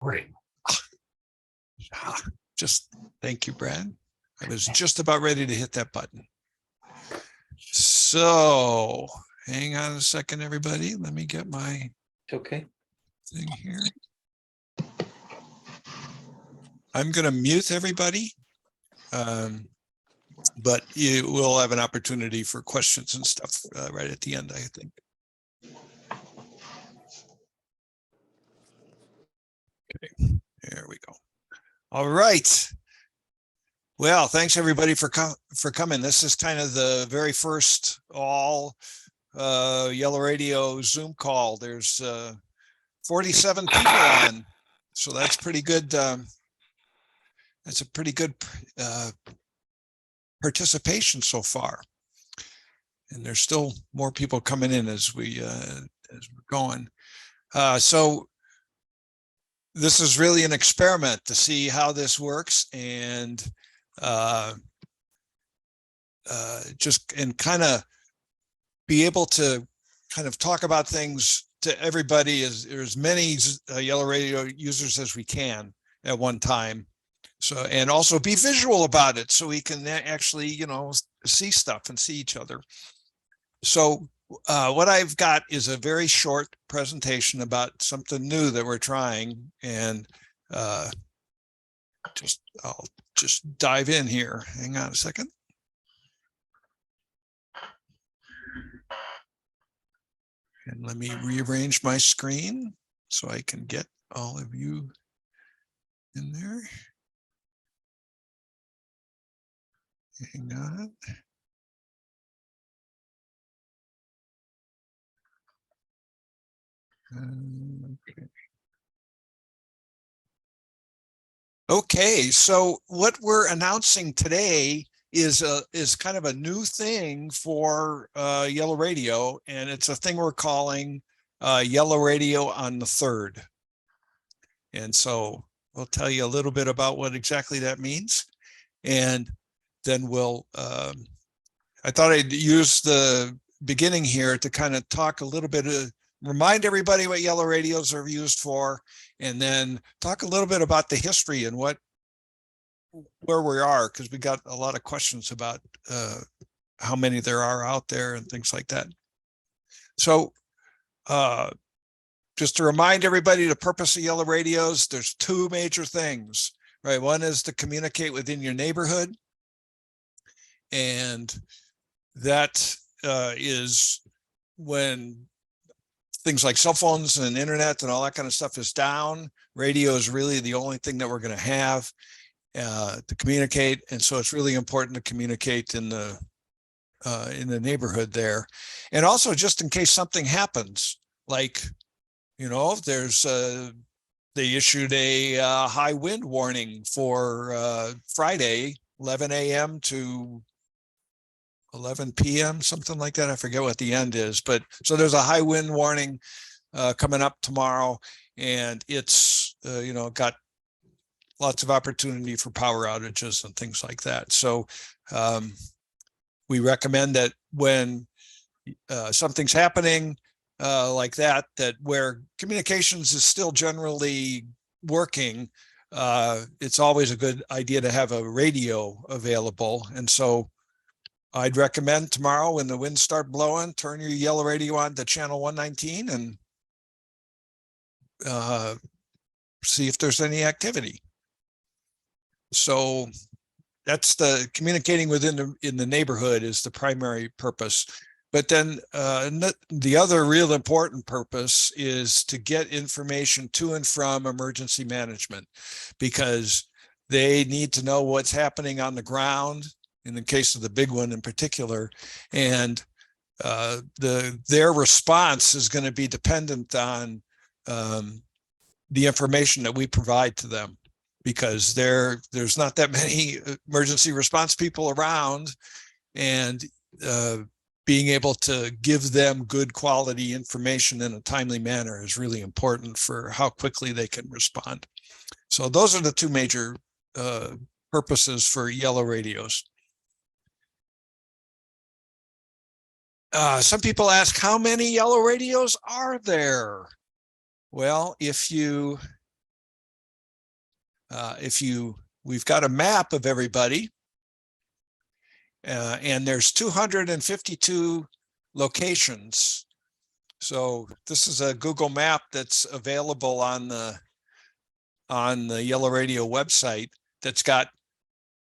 Great. Just thank you, Brad. I was just about ready to hit that button. So hang on a second, everybody. Let me get my Okay. thing here. I'm going to mute everybody, but you will have an opportunity for questions and stuff right at the end, I think. Okay, there we go. All right. Well, thanks everybody for coming. This is kind of the very first all Yellow Radio Zoom call. There's 47 people on, so that's pretty good. That's a pretty good participation so far, and there's still more people coming in as we're going. So this is really an experiment to see how this works, and kind of be able to kind of talk about things to everybody, as many Yellow Radio users as we can at one time. So, and also be visual about it so we can actually, you know, see stuff and see each other. So what I've got is a very short presentation about something new that we're trying, and I'll just dive in here. Hang on a second. And let me rearrange my screen so I can get all of you in there. Hang on. Okay. Okay, so what we're announcing today is kind of a new thing for Yellow Radio, and it's a thing we're calling Yellow Radio on the 3rd. And so we'll tell you a little bit about what exactly that means, and then we'll I thought I'd use the beginning here to kind of talk a little bit, remind everybody what Yellow Radios are used for, and then talk a little bit about the history and where we are, because we got a lot of questions about how many there are out there and things like that. So just to remind everybody, the purpose of Yellow Radios, there's two major things, right? One is to communicate within your neighborhood, and that is when things like cell phones and internet and all that kind of stuff is down. Radio is really the only thing that we're going to have to communicate, and so it's really important to communicate in the neighborhood there. And also, just in case something happens, like, you know, there's they issued a high wind warning for Friday, 11 a.m. to 11 p.m., something like that. I forget what the end is, but so there's a high wind warning coming up tomorrow, and it's you know, got lots of opportunity for power outages and things like that. So we recommend that when something's happening like that where communications is still generally working, it's always a good idea to have a radio available. And so I'd recommend tomorrow, when the winds start blowing, turn your Yellow Radio on to channel 119 and see if there's any activity. So that's the communicating in the neighborhood is the primary purpose. But then the other real important purpose is to get information to and from emergency management, because they need to know what's happening on the ground, in the case of the big one in particular, and their response is going to be dependent on the information that we provide to them, because there's not that many emergency response people around, and being able to give them good quality information in a timely manner is really important for how quickly they can respond. So those are the two major purposes for Yellow Radios. Some people ask, how many Yellow Radios are there? Well, if you we've got a map of everybody, and there's 252 locations. So this is a Google map that's available on the Yellow Radio website that's got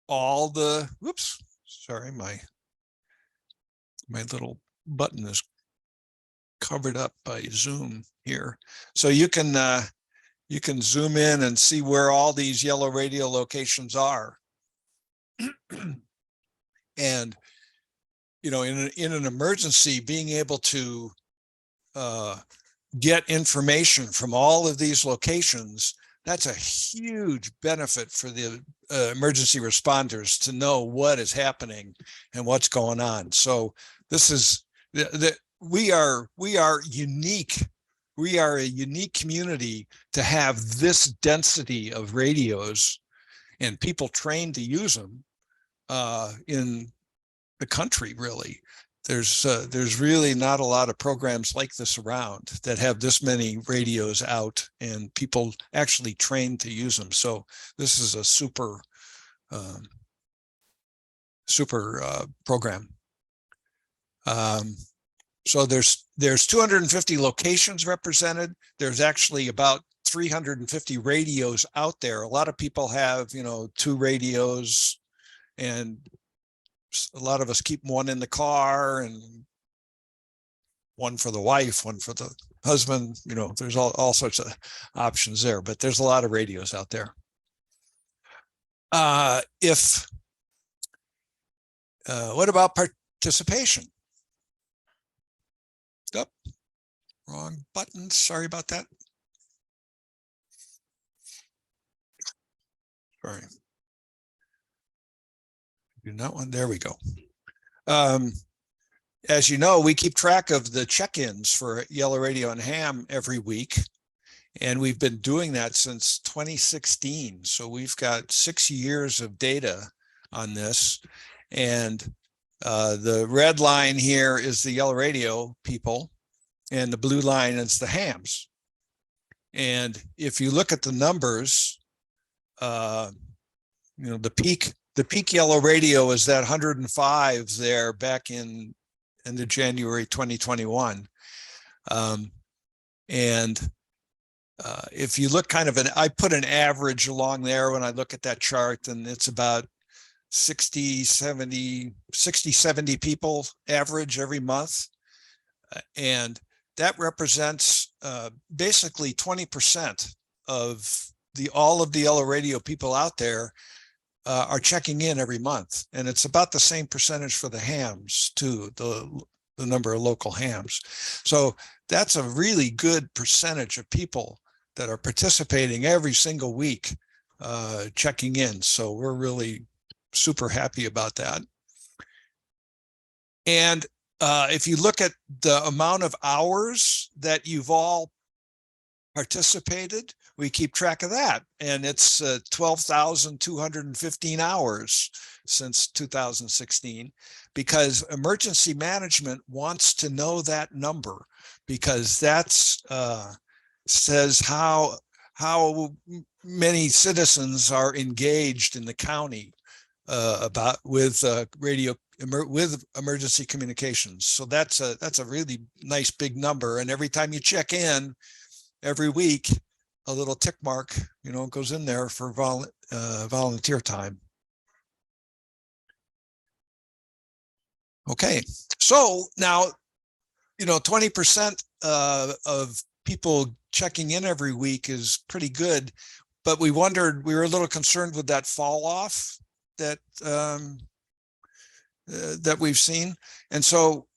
all the, whoops, sorry, my little button is covered up by Zoom here. So you can zoom in and see where all these Yellow Radio locations are. And, you know, in an emergency, being able to get information from all of these locations, that's a huge benefit for the emergency responders to know what is happening and what's going on. So this is we are unique. We are a unique community to have this density of radios and people trained to use them in the country. Really, there's really not a lot of programs like this around that have this many radios out and people actually trained to use them. So this is a super program. So there's 250 locations represented. There's actually about 350 radios out there. A lot of people have, you know, 2 radios, and a lot of us keep one in the car and one for the wife, one for the husband. You know, there's all sorts of options there, but there's a lot of radios out there. What about participation? Oh, wrong button. Sorry about that. Sorry. Do not one. There we go. As you know, we keep track of the check-ins for Yellow Radio and Ham every week. And we've been doing that since 2016. So we've got 6 years of data on this. And the red line here is the Yellow Radio people, and the blue line is the hams. And if you look at the numbers, you know, the peak Yellow Radio is that 105 there back in end of January 2021. If you look kind of I put an average along there when I look at that chart, and it's about 60, 70 people average every month. And that represents basically 20% of all of the Yellow Radio people out there are checking in every month. And it's about the same percentage for the hams too, the number of local hams. So that's a really good percentage of people that are participating every single week, checking in. So we're really super happy about that. And if you look at the amount of hours that you've all participated, we keep track of that. And it's 12,215 hours since 2016, because emergency management wants to know that number, because that's says how many citizens are engaged in the county with emergency communications. So that's a really nice big number. And every time you check in every week, a little tick mark, you know, goes in there for volunteer time. Okay, so now, you know, 20% of people checking in every week is pretty good, but we were a little concerned with that fall off that that we've seen. And so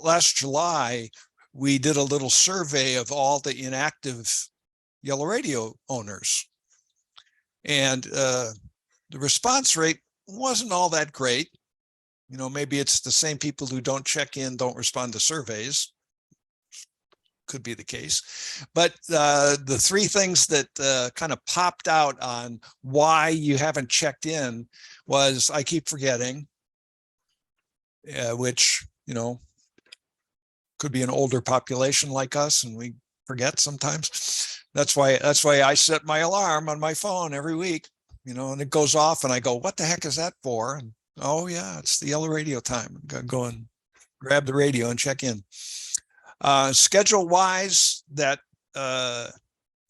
last July, we did a little survey of all the inactive Yellow Radio owners. And the response rate wasn't all that great. You know, maybe it's the same people who don't check in, don't respond to surveys. Could be the case. But the 3 things that kind of popped out on why you haven't checked in was, I keep forgetting, which, you know, could be an older population like us and we forget sometimes. That's why I set my alarm on my phone every week, and it goes off and I go, what the heck is that for? And, oh yeah, it's the yellow radio time. Go and grab the radio and check in. Schedule wise, that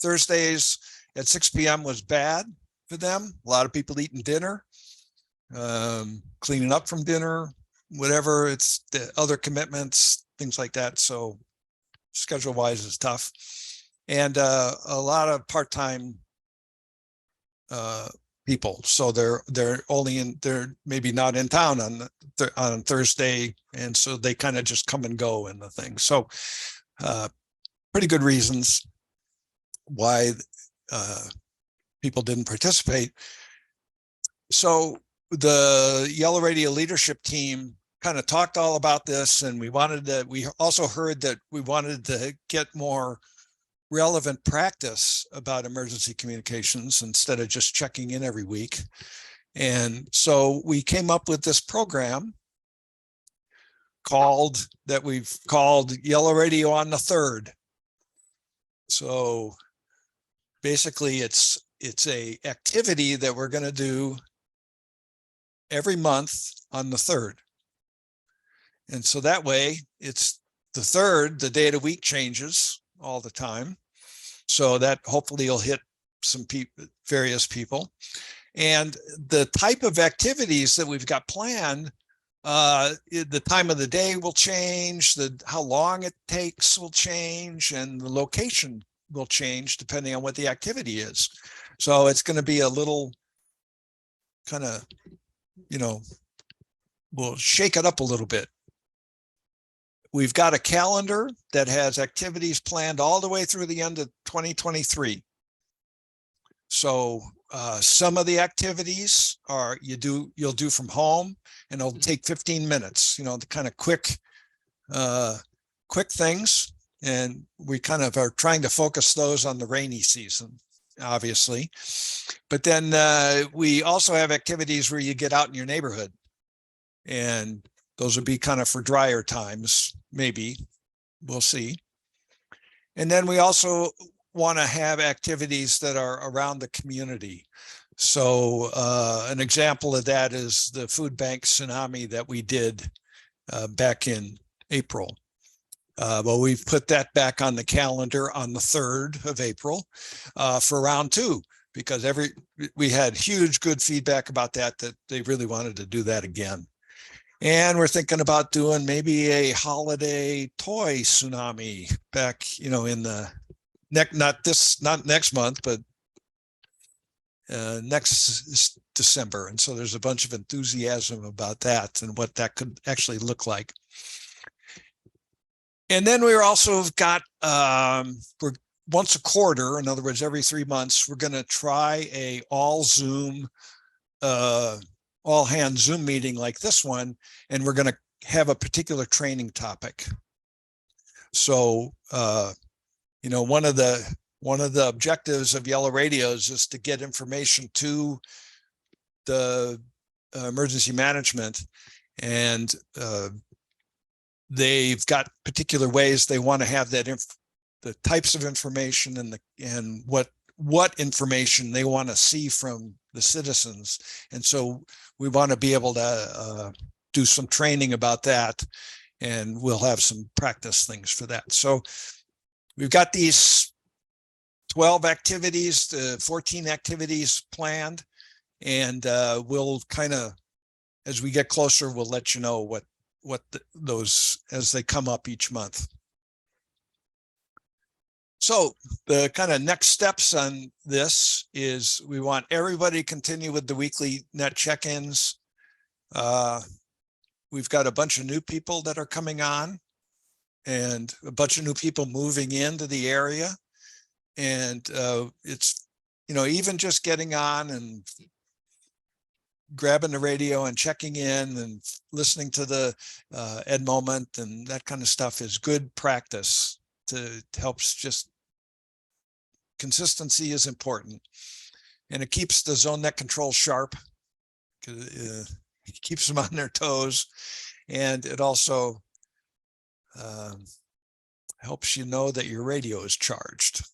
Thursdays at 6 p.m. was bad for them. A lot of people eating dinner, cleaning up from dinner, whatever. It's the other commitments, things like that. So schedule wise is tough. And a lot of part-time people. So they're maybe not in town on Thursday. And so they kind of just come and go in the thing. So pretty good reasons why people didn't participate. So the Yellow Radio leadership team kind of talked all about this, and we also heard that we wanted to get more relevant practice about emergency communications instead of just checking in every week. And so we came up with this program we've called Yellow Radio on the 3rd. So basically it's a activity that we're going to do every month on the 3rd. And so that way it's the 3rd, the day of the week changes all the time. So that hopefully will hit some various people. And the type of activities that we've got planned, the time of the day will change, how long it takes will change, and the location will change depending on what the activity is. So it's going to be a little kind of, we'll shake it up a little bit. We've got a calendar that has activities planned all the way through the end of 2023. So some of the activities you'll do from home, and it'll take 15 minutes, the kind of quick things. And we kind of are trying to focus those on the rainy season, obviously. But then we also have activities where you get out in your neighborhood, and those would be kind of for drier times, maybe. We'll see. And then we also want to have activities that are around the community. So an example of that is the food bank tsunami that we did back in April. Well, we've put that back on the calendar on the 3rd of April for round 2, because we had huge good feedback about that they really wanted to do that again. And we're thinking about doing maybe a holiday toy tsunami back, in the not next month, but next December. And so there's a bunch of enthusiasm about that and what that could actually look like. And then we also have got, we're once a quarter, in other words, every 3 months, we're going to try a all hands Zoom meeting like this one, and we're going to have a particular training topic. So, one of the objectives of Yellow Radios is to get information to the emergency management, and they've got particular ways they want to have that the types of information and what information they want to see from the citizens. And so we want to be able to do some training about that, and we'll have some practice things for that. So we've got these 12 activities, 14 activities planned, and we'll kind of, as we get closer, we'll let you know what those as they come up each month. So the kind of next steps on this is we want everybody to continue with the weekly net check-ins. We've got a bunch of new people that are coming on, and a bunch of new people moving into the area. And it's, even just getting on and grabbing the radio and checking in and listening to the Ed Moment and that kind of stuff is good practice. Helps just, consistency is important, and it keeps the zone net control sharp. It keeps them on their toes, and it also helps you know that your radio is charged.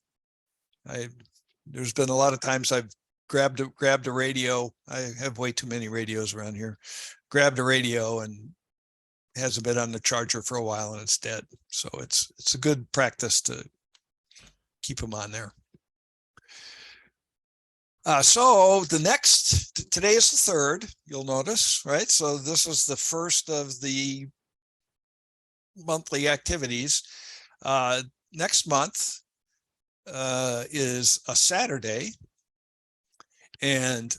There's been a lot of times I've grabbed a radio. I have way too many radios around here. Grabbed a radio and hasn't been on the charger for a while and it's dead. So it's a good practice to keep them on there. So today is the 3rd, you'll notice, right? So this is the first of the monthly activities. Next month is a Saturday, and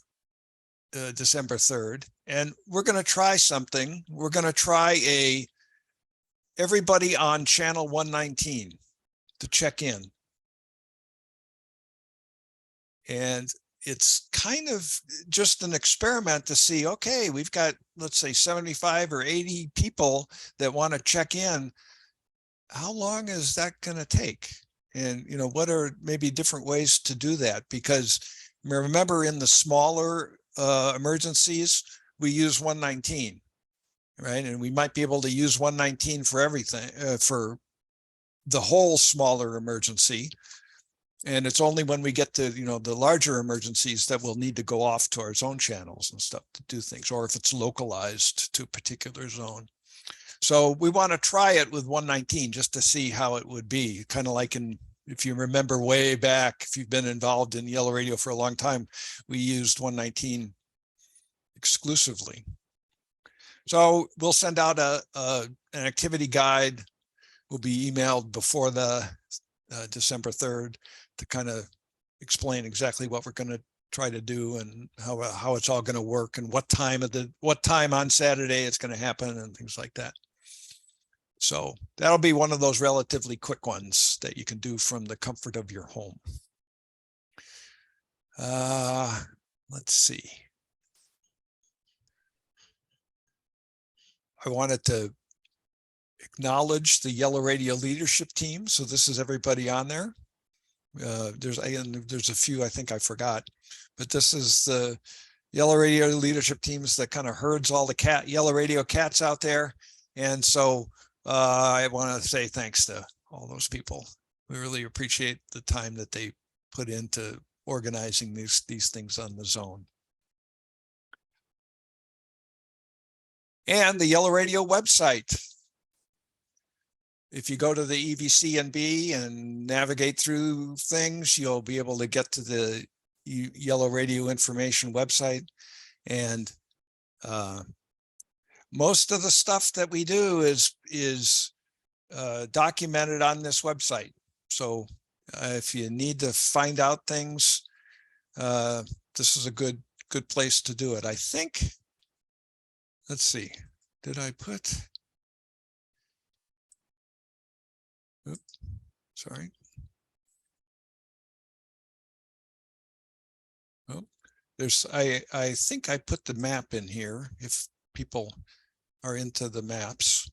December 3rd. And we're going to try something. We're going to try everybody on channel 119 to check in. And it's kind of just an experiment to see, okay, we've got, let's say 75 or 80 people that want to check in. How long is that going to take? And, what are maybe different ways to do that? Because remember, in the smaller emergencies, we use 119, right? And we might be able to use 119 for everything, for the whole smaller emergency. And it's only when we get to, the larger emergencies that we'll need to go off to our zone channels and stuff to do things, or if it's localized to a particular zone. So we want to try it with 119 just to see how it would be. Kind of like if you remember way back, if you've been involved in yellow radio for a long time, we used 119 exclusively. So we'll send out an activity guide. Will be emailed before the December 3rd to kind of explain exactly what we're going to try to do and how it's all going to work and what time on Saturday it's going to happen and things like that. So that'll be one of those relatively quick ones that you can do from the comfort of your home. Let's see. I wanted to acknowledge the Yellow Radio leadership team. So this is everybody on there. There's a few I think I forgot, but this is the Yellow Radio leadership teams that kind of herds all the Yellow Radio cats out there. And so I want to say thanks to all those people. We really appreciate the time that they put into organizing these things on the zone. And the Yellow Radio website. If you go to the EVCNB and navigate through things, you'll be able to get to the Yellow Radio information website. And most of the stuff that we do is documented on this website. So if you need to find out things, this is a good place to do it. I think, let's see, did I put... Oops, sorry. Oh, I think I put the map in here if people are into the maps.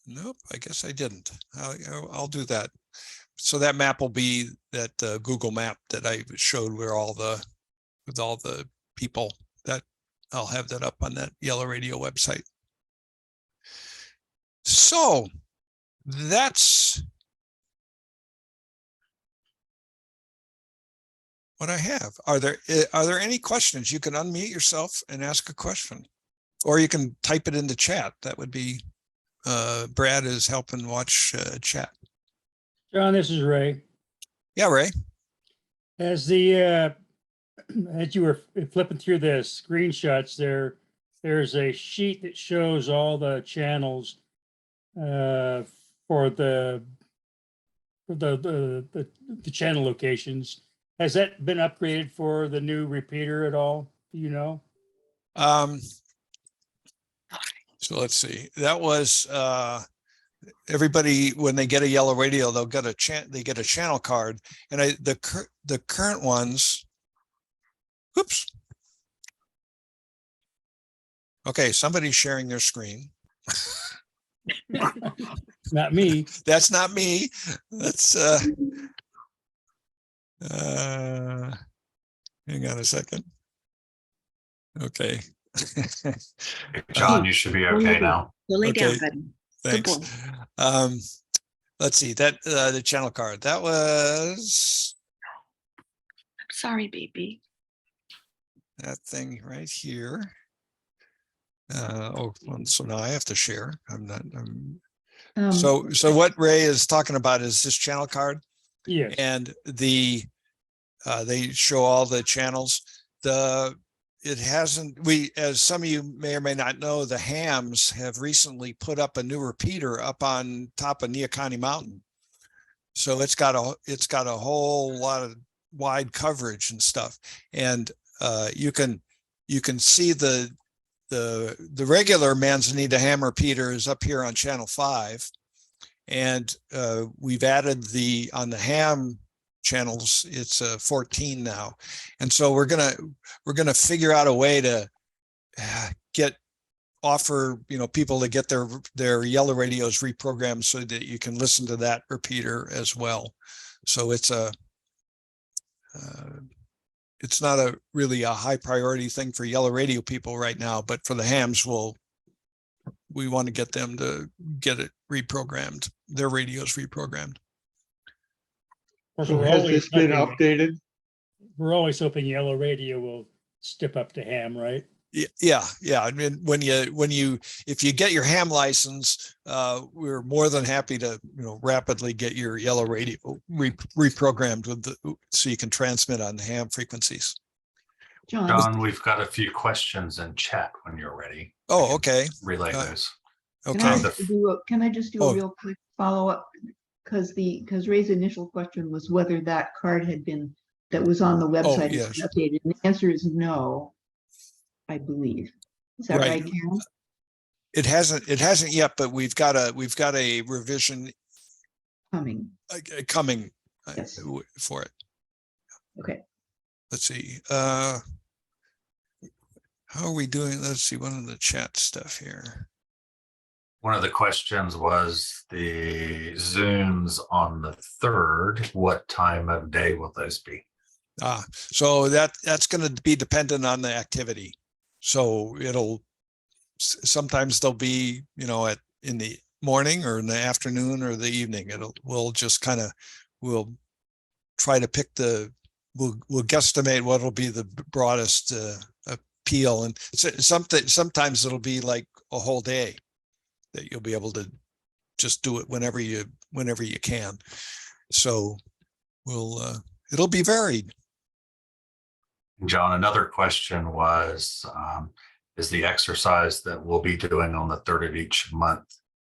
Nope, I guess I didn't. I'll do that. So that map will be that Google map that I showed with all the people. That I'll have that up on that Yellow Radio website. So that's what I have. Are there any questions? You can unmute yourself and ask a question, or you can type it into chat. That would be Brad is helping watch chat. John, this is Ray. Yeah, Ray. As you were flipping through the screenshots there's a sheet that shows all the channels for the channel locations. Has that been upgraded for the new repeater at all? Do you know? So let's see. That was everybody when they get a Yellow Radio, they'll get a channel card, and the current ones. Oops. Okay, somebody's sharing their screen. Not me. That's not me. That's hang on a second. Okay. John, you should be okay now. Lay down, Okay. buddy. Thanks. let's see, that the channel card, that was I'm sorry, baby. that thing right here. So now I have to share. So what Ray is talking about is this channel card, Yes. and they show all the channels. As some of you may or may not know, the hams have recently put up a new repeater up on top of Neocani Mountain. So it's got a whole lot of wide coverage and stuff. And you can see the regular Manzanita ham repeater is up here on channel 5. And we've added on the ham channels, it's 14 now. And so we're gonna figure out a way to offer people to get their yellow radios reprogrammed so that you can listen to that repeater as well. So it's not really a high priority thing for yellow radio people right now, but for the hams, we want to get them to get it reprogrammed, their radios reprogrammed. So has this been updated? We're always hoping yellow radio will step up to ham, right? Yeah. I mean, if you get your ham license, we're more than happy to rapidly get your yellow radio reprogrammed so you can transmit on the ham frequencies. John, we've got a few questions in chat when you're ready. Oh, okay. Relay those. Okay. Can I just do a real quick follow-up? Because Ray's initial question was whether that card that was on the website has been updated. And the answer is no, I believe. Is that right, Karen? It hasn't yet, but we've got a revision coming. Yes. For it. Okay. Let's see. How are we doing? Let's see, one of the chat stuff here. One of the questions was the Zooms on the 3rd. What time of day will those be? So that's going to be dependent on the activity. So sometimes they'll be, in the morning or in the afternoon or the evening. We'll try to pick we'll guesstimate what'll be the broadest appeal. And sometimes it'll be like a whole day that you'll be able to just do it whenever you can. So it'll be varied. John, another question was, is the exercise that we'll be doing on the 3rd of each month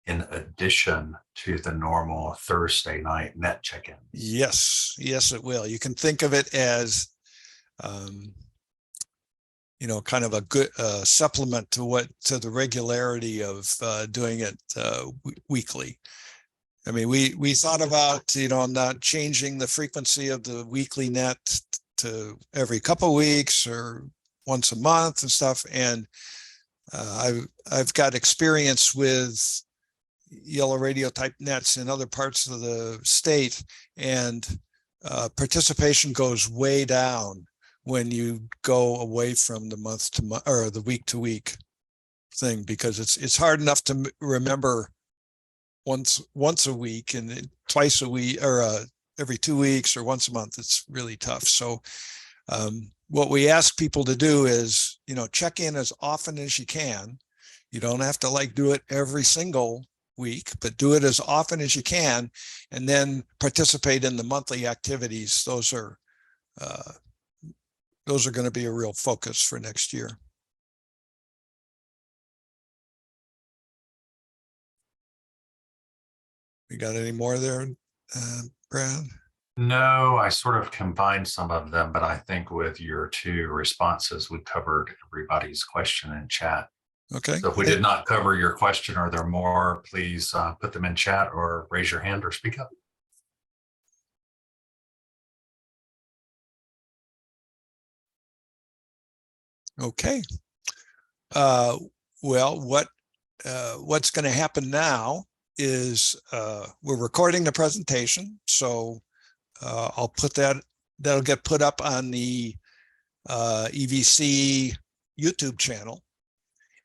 in addition to the normal Thursday night net check-in? Yes, it will. You can think of it as, kind of a good supplement to the regularity of doing it weekly. I mean, we thought about, not changing the frequency of the weekly net to every couple of weeks or once a month and stuff. And I've got experience with yellow radio type nets in other parts of the state, and participation goes way down when you go away from the month to month or the week to week thing, because it's hard enough to remember once a week and twice a week, or every 2 weeks or once a month. It's really tough. So what we ask people to do is, check in as often as you can. You don't have to do it every single week, but do it as often as you can, and then participate in the monthly activities. Those are going to be a real focus for next year. We got any more there, Brad? No, I sort of combined some of them, but I think with your 2 responses, we covered everybody's question in chat. Okay. So if we did not cover your question or there are more, please put them in chat or raise your hand or speak up. Okay. Well, what's going to happen now is we're recording the presentation. So I'll put that'll get put up on the EVC YouTube channel.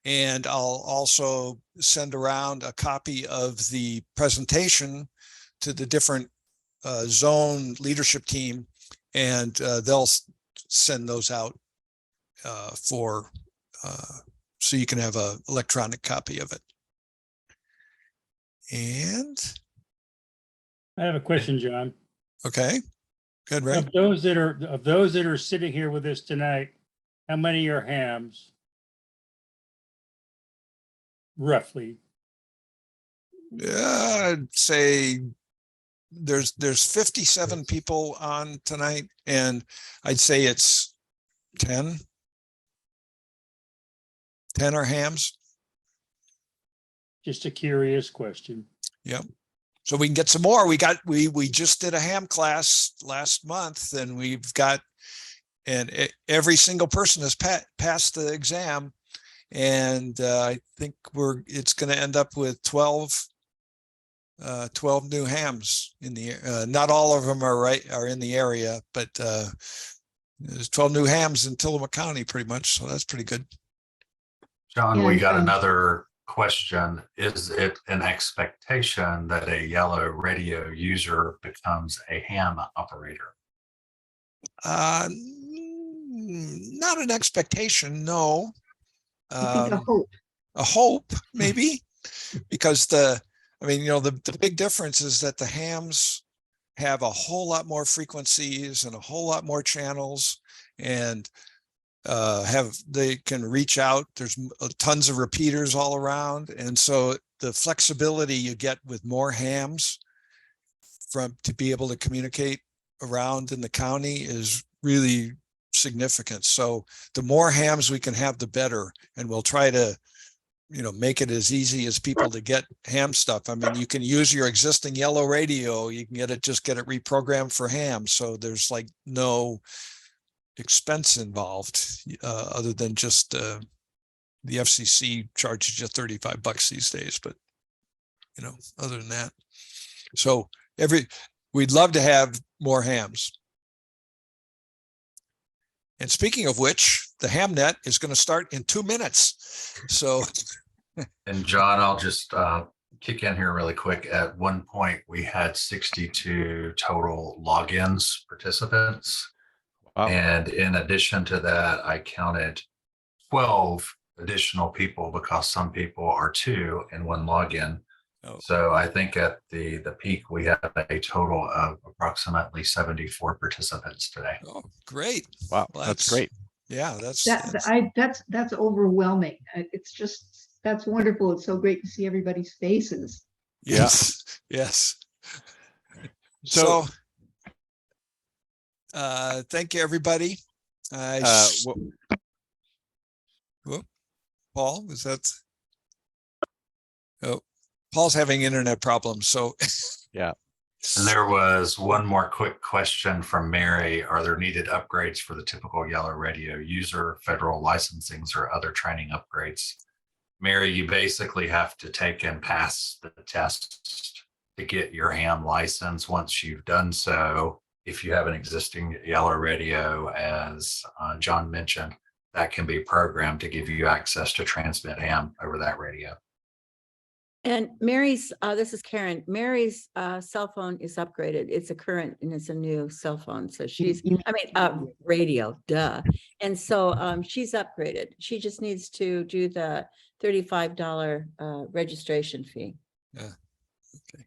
And I'll also send around a copy of the presentation to the different zone leadership team, and they'll send those out for so you can have a electronic copy of it. And I have a question, John. okay, good, right? Of those that are sitting here with us tonight, how many are hams? Roughly. I'd say there's 57 people on tonight, and I'd say it's 10 are hams. Just a curious question. Yep. So we can get some more. We just did a ham class last month, and we've got, and every single person has passed the exam, and I think it's going to end up with 12 new hams in the not all of them are in the area, but there's 12 new hams in Tillamook County pretty much, so that's pretty good. John, we And, got another question. Is it an expectation that a yellow radio user becomes a ham operator? Not an expectation, no. I think a hope. A hope, maybe, because the big difference is that the hams have a whole lot more frequencies and a whole lot more channels, and they can reach out. There's tons of repeaters all around, and so the flexibility you get with more hams to be able to communicate around in the county is really significant. So the more hams we can have, the better, and we'll try to make it as easy as people to get ham stuff. I mean, you can use your existing yellow radio, you can get it reprogrammed for ham, so there's like no expense involved other than just the FCC charges you $35 these days, but other than that. So we'd love to have more hams. And speaking of which, the HamNet is going to start in 2 minutes. So, and John, I'll just kick in here really quick. At one point, we had 62 total logins participants. Wow. And in addition to that, I counted 12 additional people because some people are 2 in one login. Oh. So I think at the peak, we had a total of approximately 74 participants today. Oh, great. Wow. Well, that's great. Yeah, that's overwhelming. That's wonderful. It's so great to see everybody's faces. Yes. Yes. So thank you, everybody. Paul, is that? Oh, Paul's having internet problems. So yeah. And there was one more quick question from Mary. Are there needed upgrades for the typical yellow radio user, federal licensings, or other training upgrades? Mary, you basically have to take and pass the test to get your ham license. Once you've done so, if you have an existing yellow radio, as John mentioned, that can be programmed to give you access to transmit ham over that radio. And Mary's, this is Karen, Mary's cell phone is upgraded. It's a current and it's a new cell phone. So radio, duh. And so she's upgraded. She just needs to do the $35 registration fee. Yeah. Okay.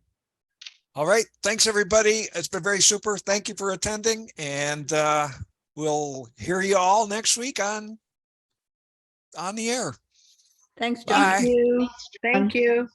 All right. Thanks, everybody. It's been very super. Thank you for attending. And we'll hear you all next week on the air. Thanks, John. Bye. Thank you.